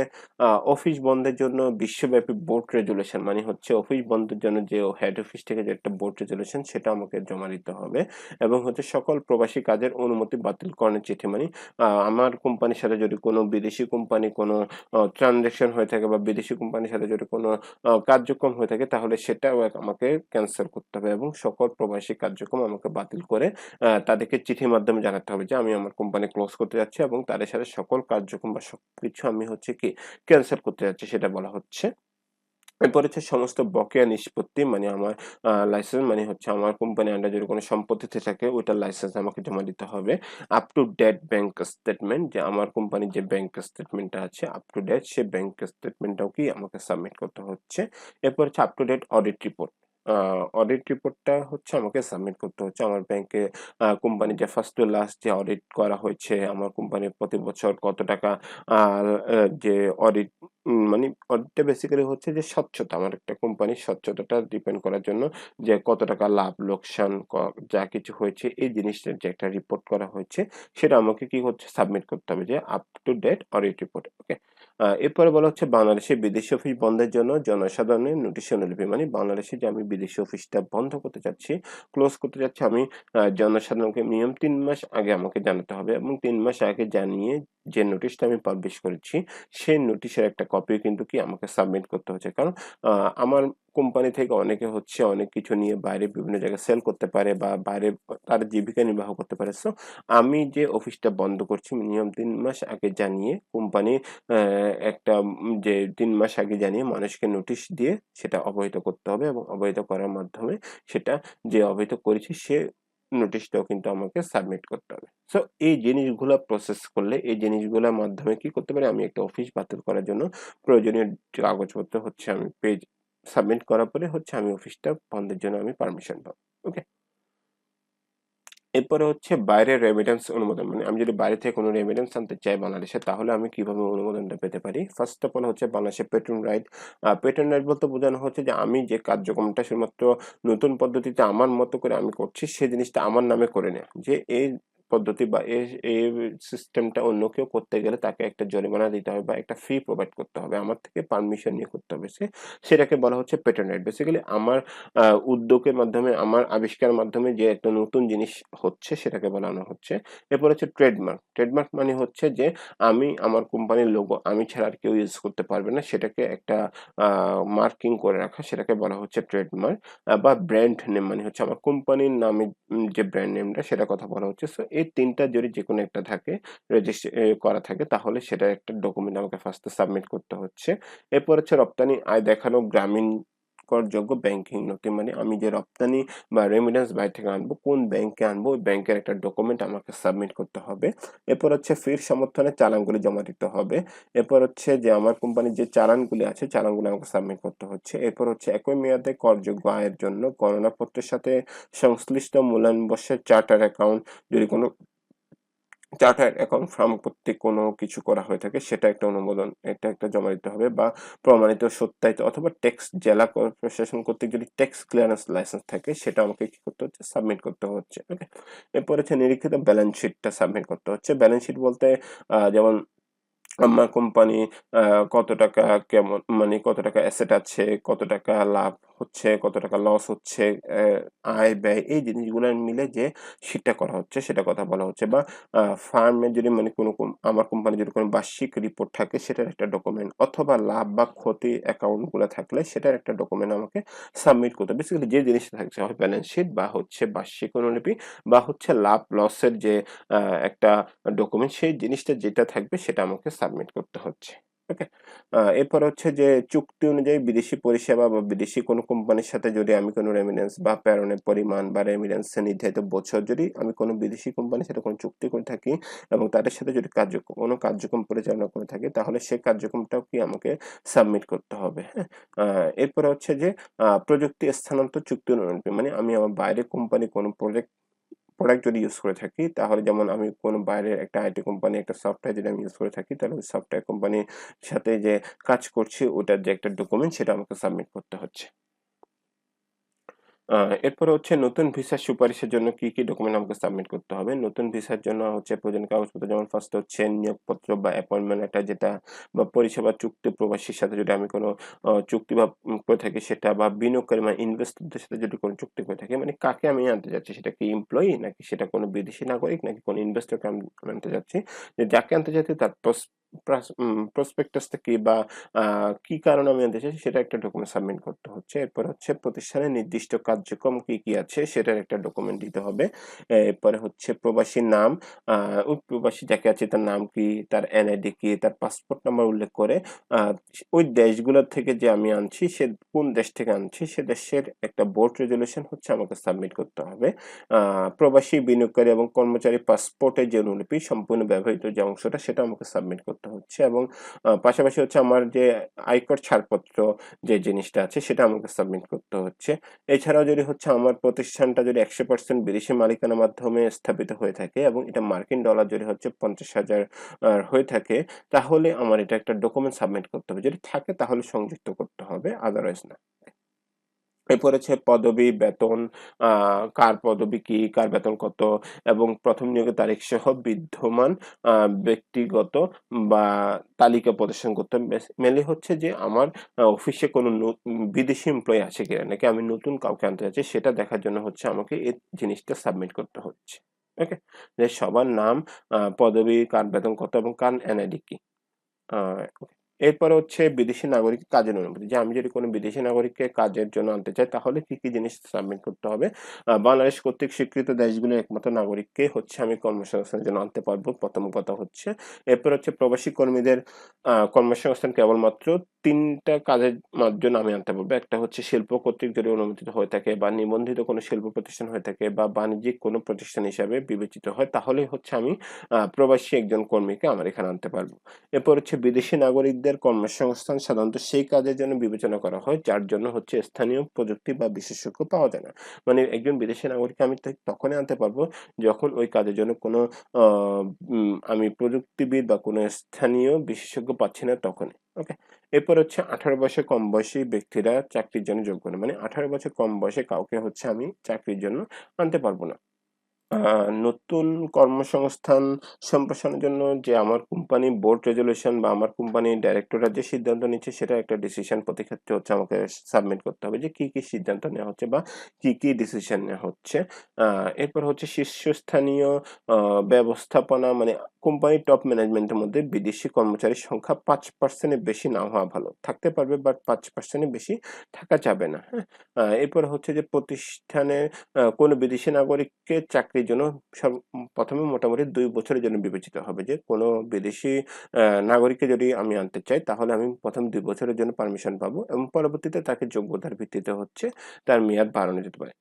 অফিস বন্ধের জন্য বিশ্বব্যাপী বোর্ড রেজুলেশন মানে হচ্ছে অফিস বন্ধের জন্য যে হেড অফিস থেকে যে একটা বোর্ড রেজুলেশন সেটা আমাকে জমা দিতে হবে। এবং হচ্ছে সকল প্রবাসী কাজের অনুমতি বাতিলকরণের চিঠি মানে আমার কোম্পানির সাথে যদি কোনো বিদেশি কোম্পানি কোনো ট্রানজাকশন হয়ে থাকে বা বিদেশি কোম্পানির সাথে যদি কোনো কার্যক্রম হয়ে থাকে তাহলে সেটাও আমাকে ক্যান্সেল করতে হবে এবং সকল প্রবাসী কার্যক্রম আমাকে বাতিল করে তাদেরকে চিঠির মাধ্যমে জানাতে হবে যে আমি আমার কোম্পানি ক্লোজ করতে যাচ্ছি এবং তাদের সাথে সকল কার্যক্রম বা সবকিছু আমি হচ্ছে কি ক্যান্সেল করতে যাচ্ছি সেটা বলা হচ্ছে। এরপর হচ্ছে সমস্ত বকেয়া নিষ্পত্তি মানে আমার লাইসেন্স মানে হচ্ছে আমার কোম্পানি আন্ডার যদি কোনো সম্পত্তি থাকে ওইটার লাইসেন্স আমাকে জমা দিতে হবে। Up to date bank statement যে আমার কোম্পানির যে ব্যাংক স্টেটমেন্টটা আছে আপ টু ডেট সেই ব্যাংক স্টেটমেন্টটাও কি আমাকে সাবমিট করতে হচ্ছে। এরপর হচ্ছে up to date audit report, audit রিপোর্টটা হচ্ছে আমাকে সাবমিট করতে হচ্ছে। আমার ব্যাংকে কোম্পানি যে ফার্স্ট টু লাস্ট যে অডিট করা হয়েছে আমার কোম্পানির প্রতি বছর কত টাকা যে অডিট মানে অডিটটা বেসিক্যালি হচ্ছে যে স্বচ্ছতা, আমার একটা কোম্পানির স্বচ্ছতাটা ডিপেন্ড করার জন্য যে কত টাকা লাভ লোকসান যা কিছু হয়েছে এই জিনিসটার যে একটা রিপোর্ট করা হয়েছে সেটা আমাকে কি হচ্ছে সাবমিট করতে হবে যে up to date audit report. Okay, এরপরে বলা হচ্ছে বাংলাদেশে বিদেশি অফিস বন্ধের জন্য জনসাধারণের নোটিশ অনুলিপি মানে বাংলাদেশে যে আমি বিদেশি অফিসটা বন্ধ করতে চাচ্ছি ক্লোজ করতে চাচ্ছি আমি জনসাধারণকে মিনিমাম 3 মাস আগে আমাকে জানাতে হবে এবং 3 মাস আগে জানিয়ে যে নোটিশটা আমি পাবলিশ করেছি সেই নোটিশের একটা কপি কিন্তু কি আমাকে সাবমিট করতে হচ্ছে। কারণ আমার কোম্পানি থেকে অনেকে হচ্ছে অনেক কিছু নিয়ে বাইরে বিভিন্ন জায়গায় সেল করতে পারে বা বাইরে তার জীবিকা নির্বাহ করতে পারে। সো আমি যে অফিসটা বন্ধ করছি মিনিমাম 3 মাস আগে জানিয়ে কোম্পানি একটা যে 3 মাস আগে জানিয়ে মানুষকে নোটিশ দিয়ে সেটা অবহিত করতে হবে এবং অবহিত করার মাধ্যমে সেটা যে অবহিত করেছি সে নোটিশটাও কিন্তু আমাকে সাবমিট করতে হবে। সো এই জিনিসগুলা প্রসেস করলে এই জিনিসগুলোর মাধ্যমে কি করতে পারি আমি একটা অফিস বাতিল করার জন্য প্রয়োজনীয় কাগজপত্র হচ্ছে আমি পেজ সাবমিট করার পরে হচ্ছে আমি অফিসটা বন্ধের জন্য আমি পারমিশন পাবো। ওকে, এরপরে হচ্ছে বাইরের রেমিটেন্স অনুমোদন মানে আমি যদি বাইরে থেকে কোনো রেমিটেন্স আনতে চাই বাংলাদেশে তাহলে আমি কিভাবে অনুমোদনটা পেতে পারি। ফার্স্ট অফ অল হচ্ছে বাংলাদেশের পেটেন্ট রাইট। পেটেন্ট রাইট বলতে বোঝানো হচ্ছে যে আমি যে কার্যক্রমটা শুধুমাত্র নতুন পদ্ধতিতে আমার মতো করে আমি করছি সেই জিনিসটা আমার নামে করে নেয় যে এই পদ্ধতি বা এই সিস্টেমটা অন্য কেউ করতে গেলে তাকে একটা জরিমানা দিতে হবে বা একটা ফি প্রোভাইড করতে হবে। আমার থেকে পারমিশন নিয়ে করতে হবে। সেটাকে বলা হচ্ছে পেটেন্ট রাইট। বেসিক্যালি আমার উদ্যোগের মাধ্যমে, আমার আবিষ্কারের মাধ্যমে যে একটা নতুন জিনিস হচ্ছে সেটাকে বলানো হচ্ছে। এরপর হচ্ছে ট্রেডমার্ক। ট্রেডমার্ক মানে হচ্ছে যে আমি আমার কোম্পানির লোগো আমি ছাড়া আর কেউ ইউজ করতে পারবে না। সেটাকে একটা আ মার্কিং করে রাখা সেটাকে বলা হচ্ছে ট্রেডমার্ক। বা ব্র্যান্ড নেম মানে হচ্ছে আমার কোম্পানির নামে যে ব্র্যান্ড নেমটা সেটার কথা বলা হচ্ছে। সো এই ৩ টা যদি যেকোনো একটা থাকে করা থাকে তাহলে সেটার একটা ডকুমেন্ট আমাকে ফার্স্ট এ সাবমিট করতে হচ্ছে। এরপর হচ্ছে রপ্তানি আয় দেখানো গ্রামীণ করযোগ্য ব্যাংকিং নথি। মানে আমি যে রপ্তানি বা রেমিটেন্স বাইরে থেকে আনবো, কোন ব্যাংকে আনবো ওই ব্যাংকের একটা ডকুমেন্ট আমাকে সাবমিট করতে হবে। এরপর হচ্ছে ফির সমর্থনে চালানগুলি জমা দিতে হবে। এরপর হচ্ছে যে আমার কোম্পানির যে চালানগুলি আছে চালানগুলো আমাকে সাবমিট করতে হচ্ছে। এরপর হচ্ছে একই মেয়াদে করযোগ্য আয়ের জন্য গণনাপত্রের সাথে সংশ্লিষ্ট মূল্যায়ন বর্ষের চার্টার অ্যাকাউন্ট যদি কোনো চার্টার্ড অ্যাকাউন্ট ফার্ম কর্তৃক কোনো কিছু করা হয়ে থাকে সেটা একটা অনুমোদন এটা একটা জমা দিতে হবে বা প্রমাণিত সত্যায়িত অথবা ট্যাক্স জেলা প্রশাসন কর্তৃক যদি ট্যাক্স ক্লিয়ারেন্স লাইসেন্স থাকে সেটা আমাকে কি করতে হচ্ছে সাবমিট করতে হচ্ছে। ওকে, এরপর হচ্ছে নিরীক্ষিত ব্যালেন্স শিটটা সাবমিট করতে হচ্ছে। ব্যালেন্স শিট বলতে যেমন আমার কোম্পানি কত টাকা কেমন মানে কত টাকা অ্যাসেট আছে, কত টাকা লাভ হচ্ছে, কত টাকা লস হচ্ছে, আয় ব্যয় এই জিনিসগুলো মিলে যে শিটটা করা হচ্ছে সেটা কথা বলা হচ্ছে। বা ফার্মে যদি মানে কোনো আমার কোম্পানি যদি কোনো বার্ষিক রিপোর্ট থাকে সেটার একটা ডকুমেন্ট অথবা লাভ বা ক্ষতি অ্যাকাউন্টগুলো থাকলে সেটার একটা ডকুমেন্ট আমাকে সাবমিট করতে হবে। বেসিক্যালি যে জিনিসটা থাকছে হয় ব্যালেন্স শিট বা হচ্ছে বার্ষিক অনুলিপি বা হচ্ছে লাভ লসের যে একটা ডকুমেন্ট সেই জিনিসটা যেটা থাকবে সেটা আমাকে সাবমিট করতে হচ্ছে। ওকে, এরপর হচ্ছে যে চুক্তি অনুযায়ী বিদেশি পরিষেবা বা বিদেশি কোনো কোম্পানির সাথে যদি আমি কোনো রেমিটেন্স বা প্রেরণের পরিমাণ বা রেমিটেন্সের নির্ধারিত বছর যদি আমি কোনো বিদেশি কোম্পানির সাথে কোনো চুক্তি করে থাকি এবং তাদের সাথে যদি কোনো কার্যক্রম পরিচালনা করে থাকি তাহলে সেই কার্যক্রমটাও কি আমাকে সাবমিট করতে হবে। হ্যাঁ, এরপরে হচ্ছে যে প্রযুক্তি স্থানান্তর চুক্তি অনুযায়ী মানে আমি আমার বাইরে কোম্পানি কোনো প্রোডাক্ট যদি ইউজ করে থাকি তাহলে যেমন আমি কোনো বাইরের একটা আইটি কোম্পানি একটা সফটওয়্যার যদি আমি ইউজ করে থাকি তাহলে ওই সফটওয়্যার কোম্পানির সাথে যে কাজ করছি ওটার যে একটা ডকুমেন্ট সেটা আমাকে সাবমিট করতে হচ্ছে। আ এরপরে হচ্ছে নতুন ভিসার সুপারিশের জন্য কি, কি ডকুমেন্ট আমাকে সাবমিট করতে হবে? নতুন ভিসার জন্য হচ্ছে প্রয়োজনীয় কাগজপত্র যেমন ফার্স্ট হচ্ছে নিয়োগপত্র বা অ্যাপয়েন্টমেন্ট লেটার যেটা বা পরিষেবা চুক্তি প্রবাসীর সাথে যদি আমি কোনো চুক্তি বা করে থাকি সেটা বা বিনিয়োগকারী মানে ইনভেস্টরদের সাথে যদি কোনো চুক্তি করে থাকি মানে কাকে আমি আনতে যাচ্ছি সেটা কি এমপ্লয়ি নাকি সেটা কোনো বিদেশি নাগরিক নাকি কোনো ইনভেস্টরকে আমি আনতে যাচ্ছি। যে যাকে আনতে চাচ্ছি তার প্রসপেক্টাসটা কি বা আ কি কারণে আমি আনতে চাইছি সেটা একটা ডকুমেন্ট সাবমিট করতে হচ্ছে। এরপর হচ্ছে প্রতিষ্ঠানের নির্দিষ্ট কার্যক্রম কি, কি আছে সেটার একটা ডকুমেন্ট দিতে হবে। এরপরে হচ্ছে প্রবাসীর নাম, আ ওই প্রবাসী যাকে আছে তার নাম কি, তার এনআইডি কি, তার পাসপোর্ট নাম্বার উল্লেখ করে আ ওই দেশগুলো থেকে যে আমি আনছি সে কোন দেশ থেকে আনছি সে দেশের একটা বোর্ড রেজোলিউশন হচ্ছে আমাকে সাবমিট করতে হবে। আ প্রবাসী বিনিয়োগকারী এবং কর্মচারী পাসপোর্টের যে অনুলিপি সম্পূর্ণ ব্যবহৃত যে অংশটা সেটা আমাকে সাবমিট করতে হচ্ছে এবং পাশাপাশি হচ্ছে আমার যে আয়কর ছাড়পত্র যে জিনিসটা আছে সেটা আমাকে সাবমিট করতে হচ্ছে। এছাড়াও যদি হচ্ছে আমার প্রতিষ্ঠানটা যদি 100% বিদেশি মালিকানার মাধ্যমে স্থাপিত হয়ে থাকে এবং এটা মার্কিন ডলার যদি হচ্ছে 50,000 হয়ে থাকে তাহলে আমার এটা একটা ডকুমেন্ট সাবমিট করতে হবে। যদি থাকে তাহলে সংযুক্ত করতে হবে, আদারওয়াইজ না। এরপর হচ্ছে পদবি, বেতন, আ কার পদবি কি, কার বেতন কত এবং ১ম নিয়োগের তারিখ সহ বিদ্যমান আ ব্যক্তিগত বা তালিকা প্রদর্শন করতে হবে। মেইনলি হচ্ছে যে আমার অফিসে কোনো বিদেশি এমপ্লয়ি আছে কিনা? নাকি আমি নতুন কাউকে আনতে চাচ্ছি সেটা দেখার জন্য হচ্ছে আমাকে এই জিনিসটা সাবমিট করতে হচ্ছে। ওকে? যে সবার নাম, পদবি, কার বেতন কত এবং কার এনআইডি কি? আ এরপরে হচ্ছে বিদেশি নাগরিক কাজের অনুমতি। যে আমি যদি কোনো বিদেশি নাগরিককে কাজের জন্য আনতে চাই তাহলে কি, কি জিনিস সাবমিট করতে হবে? বাংলাদেশ কর্তৃক স্বীকৃত দেশগুলোর একমাত্র নাগরিককে হচ্ছে আমি কর্মসংস্থানের জন্য আনতে পারবো। ১ম কথা হচ্ছে। এরপর হচ্ছে প্রবাসী কর্মীদের কর্মসংস্থান কেবলমাত্র ৩ টা কাজের জন্য আমি আনতে পারবো। একটা হচ্ছে শিল্প কর্তৃক যদি অনুমোদিত হয়ে থাকে বা নিবন্ধিত কোনো শিল্প প্রতিষ্ঠান হয়ে থাকে বা বাণিজ্যিক কোনো প্রতিষ্ঠান হিসাবে বিবেচিত হয় তাহলেই হচ্ছে আমি প্রবাসী একজন কর্মীকে আমার এখানে আনতে পারবো। এরপর হচ্ছে বিদেশি নাগরিকদের কর্মসংস্থান সাধারণত সেই কাজের জন্য বিবেচনা করা হয় যার জন্য হচ্ছে স্থানীয় প্রযুক্তি বা বিশেষজ্ঞ পাওয়া যায় না। মানে একজন বিদেশি নাগরিককে আমি তখনই আনতে পারবো যখন ওই কাজের জন্য কোনো আ আমি প্রযুক্তিবিদ বা কোনো স্থানীয় বিশেষজ্ঞ পাচ্ছি না তখনই। ওকে? এরপর হচ্ছে ১৮ বছরের কম বয়সী ব্যক্তিরা চাকরির জন্য যোগ্য না। মানে ১৮ বছর কম বয়সে কাউকে হচ্ছে আমি চাকরির জন্য আনতে পারবো না। নতুন কর্মসংস্থান সম্প্রসারণের জন্য যে আমার কোম্পানি বোর্ড রেজুলেশন বা আমার কোম্পানির ডাইরেক্টররা যে সিদ্ধান্ত নিচ্ছে সেটা একটা ডিসিশন প্রতি ক্ষেত্রে হচ্ছে আমাকে সাবমিট করতে হবে যে কি সিদ্ধান্ত নেওয়া হচ্ছে বা কি ডিসিশন নেওয়া হচ্ছে। এরপর হচ্ছে শীর্ষস্থানীয় ব্যবস্থাপনা মানে কোম্পানির টপ ম্যানেজমেন্টের মধ্যে বিদেশি কর্মচারীর সংখ্যা 5% এর বেশি না হওয়া ভালো। থাকতে পারবে বাট 5% এর বেশি থাকা যাবে না। হ্যাঁ? এরপর হচ্ছে যে প্রতিষ্ঠানে কোনো বিদেশি নাগরিককে চাকরির জন্য প্রথমে মোটামুটি 2 বছরের জন্য বিবেচিত হবে যে কোনো বিদেশি নাগরিককে যদি আমি আনতে চাই তাহলে আমি প্রথম 2 বছরের জন্য পারমিশন পাবো এবং পরবর্তীতে তাকে যোগ্যতার ভিত্তিতে হচ্ছে তার মেয়াদ বাড়ানো যেতে পারে।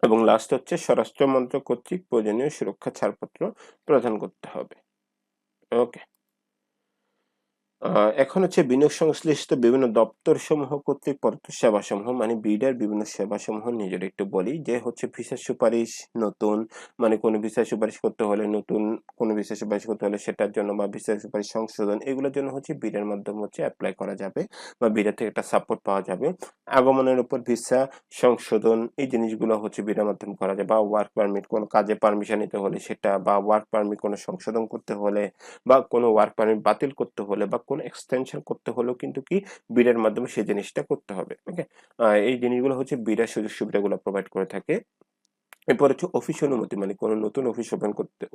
এবং লাস্ট হচ্ছে স্বরাষ্ট্র মন্ত্রক কর্তৃক প্রয়োজনীয় সুরক্ষা ছাড়পত্র প্রদান করতে হবে। ওকে। এখন হচ্ছে বিনিয়োগ সংশ্লিষ্ট বিভিন্ন দপ্তরসমূহ কর্তৃক প্রদত্ত সেবাসমূহ মানে বিডার বিভিন্ন সেবাসমূহ নিয়ে যদি একটু বলি যে হচ্ছে ভিসা সুপারিশ নতুন মানে কোনো ভিসা সুপারিশ করতে হলে নতুন কোনো ভিসা সুপারিশ করতে হলে সেটার জন্য বা ভিসা সুপারিশ সংশোধন এগুলোর জন্য হচ্ছে বিডার মাধ্যমে হচ্ছে অ্যাপ্লাই করা যাবে বা বিডার থেকে একটা সাপোর্ট পাওয়া যাবে। আগমনের উপর ভিসা সংশোধন এই জিনিসগুলো হচ্ছে বিডার মাধ্যমে করা যায় বা ওয়ার্ক পারমিট কোনো কাজে পারমিশন নিতে হলে সেটা বা ওয়ার্ক পারমিট কোনো সংশোধন করতে হলে বা কোনো ওয়ার্ক পারমিট বাতিল করতে হলে বা কোনো এক্সটেনশন করতে হলেও কিন্তু কি বিডের মাধ্যমে সেই জিনিসটা করতে হবে। ওকে। এই জিনিসগুলো হচ্ছে বিডের সুযোগ সুবিধাগুলো প্রোভাইড করে থাকে। এরপর হচ্ছে অফিস অনুমতি মানে কোনো নতুন অফিস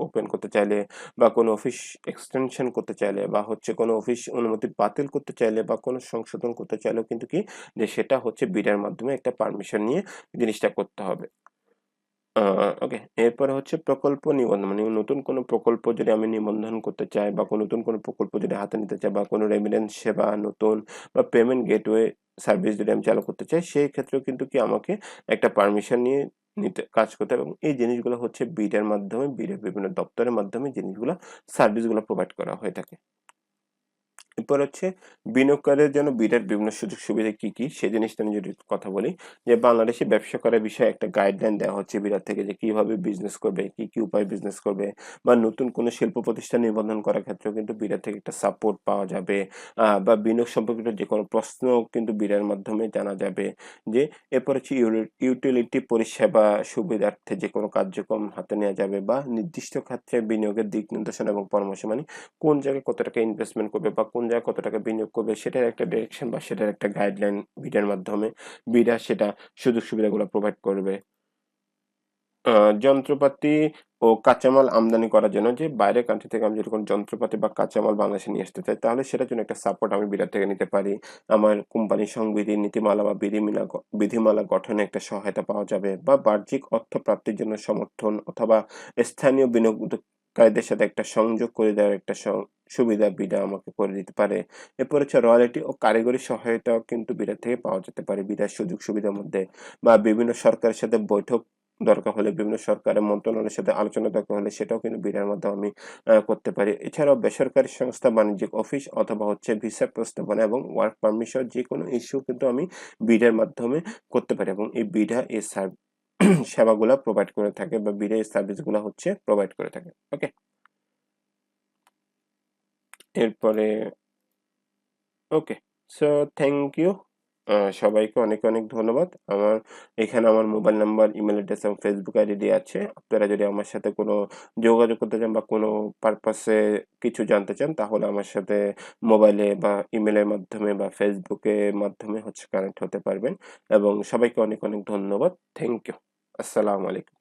ওপেন করতে চাইলে বা কোনো অফিস এক্সটেনশন করতে চাইলে বা হচ্ছে কোনো অফিস অনুমতি বাতিল করতে চাইলে বা কোনো সংশোধন করতে চাইলেও কিন্তু কি যে সেটা হচ্ছে বিডের মাধ্যমে একটা পারমিশন নিয়ে জিনিসটা করতে হবে। ওকে। এরপরে হচ্ছে প্রকল্প নিবন্ধন মানে নতুন কোনো প্রকল্প যদি আমি নিবন্ধন করতে চাই বা নতুন কোনো প্রকল্প যদি হাতে নিতে চাই বা কোনো রেমিটেন্স সেবা নতুন বা পেমেন্ট গেটওয়ে সার্ভিস যদি আমি চালু করতে চাই সেই ক্ষেত্রেও কিন্তু কি আমাকে একটা পারমিশন নিয়ে কাজ করতে হবে এবং এই জিনিসগুলো হচ্ছে বিডের মাধ্যমে বিডের বিভিন্ন দপ্তরের মাধ্যমে জিনিসগুলো সার্ভিসগুলো প্রোভাইড করা হয়ে থাকে। এরপর হচ্ছে বিনিয়োগকারীদের জন্য বিডের বিভিন্ন সুযোগ সুবিধা কি সেই জিনিসটা নিয়ে যদি কথা বলি যে বাংলাদেশে ব্যবসা করার বিষয়ে একটা গাইডলাইন দেওয়া হচ্ছে বিডার থেকে যে কিভাবে বিজনেস করবে কি উপায়ে বিজনেস করবে বা নতুন কোনো শিল্প প্রতিষ্ঠান নিবন্ধন করার ক্ষেত্রেও কিন্তু বিডার থেকে একটা সাপোর্ট পাওয়া যাবে বা বিনিয়োগ সম্পর্কিত যে কোনো প্রশ্ন কিন্তু বিডার মাধ্যমে জানা যাবে যে এরপর হচ্ছে ইউটিলিটি পরিষেবা সুবিধার্থে যে কোনো কার্যক্রম হাতে নেওয়া যাবে বা নির্দিষ্ট ক্ষেত্রে বিনিয়োগের দিক নির্দেশনা এবং পরামর্শ মানে কোন জায়গায় কত টাকা ইনভেস্টমেন্ট করবে বা কোন জায়গায় কত টাকা বিনিয়োগ করবে সেটার একটা ডিরেকশন বা সেটার একটা গাইডলাইন বিডার মাধ্যমে বিডা সেটা সুযোগ সুবিধাগুলো প্রোভাইড করবে। যন্ত্রপাতি ও কাঁচামাল আমদানি করার জন্য যে বাইরের কান্ট্রি থেকে আমি যদি কোনো যন্ত্রপাতি বা কাঁচামাল বাংলাদেশে নিয়ে আসতে চাই তাহলে সেটার জন্য একটা সাপোর্ট আমি বিডার থেকে নিতে পারি। আমার কোম্পানির সংবিধি নীতিমালা বা বিধিমালা গঠনে একটা সহায়তা পাওয়া যাবে বা বাহ্যিক অর্থ প্রাপ্তির জন্য সমর্থন অথবা স্থানীয় বিনিয়োগকারীদের সাথে একটা সংযোগ করে দেওয়ার একটা সুবিধা বিডা আমাকে করে দিতে পারে। এরপর হচ্ছে রয়্যালটি ও কারিগরি সহায়তাও কিন্তু বিডা থেকে পাওয়া যেতে পারে বিডার সুযোগ সুবিধার মধ্যে বা বিভিন্ন সরকারের সাথে বৈঠক দরকার হলে বিভিন্ন সরকারের মন্ত্রণালয়ের সাথে আলোচনা দরকার হলে সেটাও কিন্তু বিডার মাধ্যমে আমি করতে পারি। এছাড়াও বেসরকারি সংস্থা বাণিজ্যিক অফিস অথবা হচ্ছে ভিসা প্রস্তাবনা এবং ওয়ার্ক পারমিট সহ যেকোনো ইস্যু কিন্তু আমি বিডার মাধ্যমে করতে পারি এবং এই বিডা এই সেবাগুলা প্রোভাইড করে থাকে বা বিডা এই সার্ভিসগুলা হচ্ছে প্রোভাইড করে থাকে। ওকে। এরপরে ওকে। So thank you. সবাইকে অনেক ধন্যবাদ। এখানে আমার মোবাইল নাম্বার, ইমেইল অ্যাড্রেস এবং ফেসবুক আইডি দেয়া আছে। আপনারা যদি আমার সাথে কোনো যোগাযোগ করতে চান বা কোনো পারপাসে কিছু জানতে চান তাহলে আমার সাথে মোবাইলে বা ইমেইলের মাধ্যমে বা ফেসবুকের মাধ্যমে হচ্ছে কানেক্ট হতে পারবেন এবং সবাইকে অনেক ধন্যবাদ। Thank you. আসসালামু আলাইকুম।